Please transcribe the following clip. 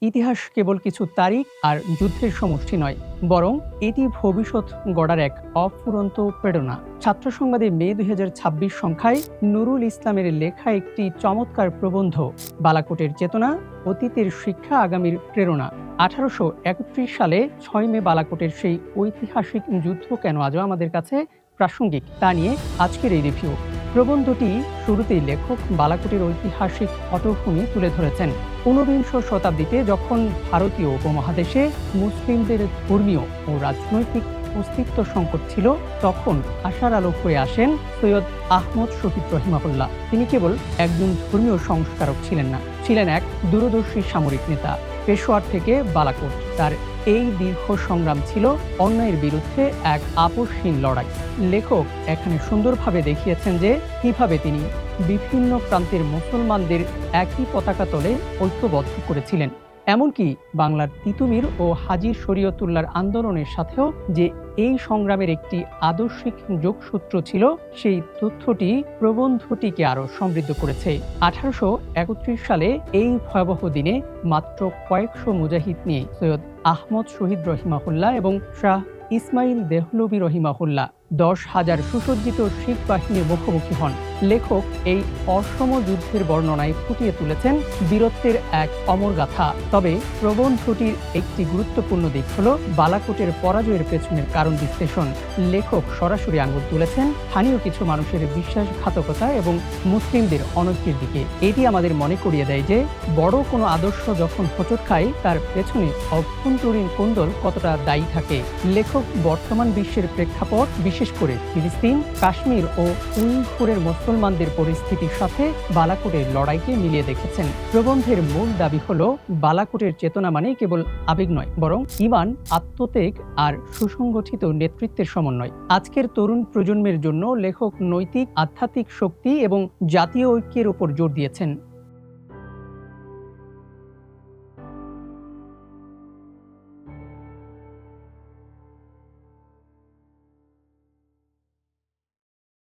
ইতিহাস কেবল কিছু তারিখ আর যুদ্ধের সমষ্টি নয়, বরং এটি ভবিষ্যৎ গড়ার এক অফুরন্ত প্রেরণা। ছাত্র সংবাদে মে ২০২৬ সংখ্যায় নুরুল ইসলামের লেখা একটি চমৎকার প্রবন্ধ, বালাকোটের চেতনা, অতীতের শিক্ষা, আগামীর প্রেরণা। ১৮৩১ সালে ৬ মে বালাকোটের সেই ঐতিহাসিক যুদ্ধ কেন আজও আমাদের কাছে প্রাসঙ্গিক, তা নিয়ে আজকের এই রিভিউ। প্রবন্ধটি শুরুতেই লেখক বালাকোটের ঐতিহাসিক পটভূমি তুলে ধরেছেন। ঊনবিংশ শতাব্দীতে যখন ভারতীয় উপমহাদেশে মুসলিমদের ধর্মীয় ও রাজনৈতিক অস্তিত্ব সংকট ছিল, তখন আশার আলো হয়ে আসেন সৈয়দ আহমদ শহীদ রহিমাহুল্লাহ। তিনি কেবল একজন ধর্মীয় সংস্কারক ছিলেন না, ছিলেন এক দূরদর্শী সামরিক নেতা। পেশোয়ার থেকে বালাকোট, তার এই দীর্ঘ সংগ্রাম ছিল অন্যায়ের বিরুদ্ধে এক আপোষহীন লড়াই। লেখক এখানে সুন্দরভাবে দেখিয়েছেন যে কিভাবে তিনি বিভিন্ন প্রান্তের মুসলমানদের একই পতাকা তলে ঐক্যবদ্ধ করেছিলেন। এমনকি বাংলার তিতুমির ও হাজী শরীয়তুল্লাহর আন্দোলনের সাথেও যে এই সংগ্রামের একটি আদর্শিক যোগসূত্র ছিল, সেই তথ্যটি প্রবন্ধটিকে আরো সমৃদ্ধ করেছে। ১৮৩১ সালে এই ভয়াবহ দিনে মাত্র কয়েকশো মুজাহিদ নিয়ে সৈয়দ আহমদ শহীদ রহিমাহুল্লাহ এবং শাহ ইসমাইল দেহলভী রহিমাহুল্লাহ ১০,০০০ সুসজ্জিত শিখ বাহিনীর মুখোমুখি হন। লেখক এই অসম যুদ্ধের বর্ণনায় ফুটিয়ে তুলেছেন বীরত্বের এক অমর গাথা। তবে প্রবন্ধটির একটি গুরুত্বপূর্ণ দিক হল বালাকোটের পরাজয়ের পেছনের কারণ বিশ্লেষণ। লেখক সরাসরি আঙুল তুলেছেন স্থানীয় কিছু মানুষের বিশ্বাসঘাতকতা এবং মুসলিমদের অনৈক্যের দিকে। এটি আমাদের মনে করিয়ে দেয় যে বড় কোনো আদর্শ যখন হোঁচট খায়, তার পেছনে অভ্যন্তরীণ কোন্দল কতটা দায়ী থাকে। লেখক বর্তমান বিশ্বের প্রেক্ষাপট, বিশেষ করে ফিলিস্তিন, কাশ্মীর ও উইঘুরের মুসলমানদের পরিস্থিতির সাথে বালাকোটের লড়াইকে মিলিয়ে দেখেছেন। প্রবন্ধের মূল দাবি হল বালাকোটের চেতনা মানে কেবল আবেগ নয়, বরং ঈমান, আত্মত্যাগ আর সুসংগঠিত নেতৃত্বের সমন্বয়। আজকের তরুণ প্রজন্মের জন্য লেখক নৈতিক, আধ্যাত্মিক শক্তি এবং জাতীয় ঐক্যের উপর জোর দিয়েছেন।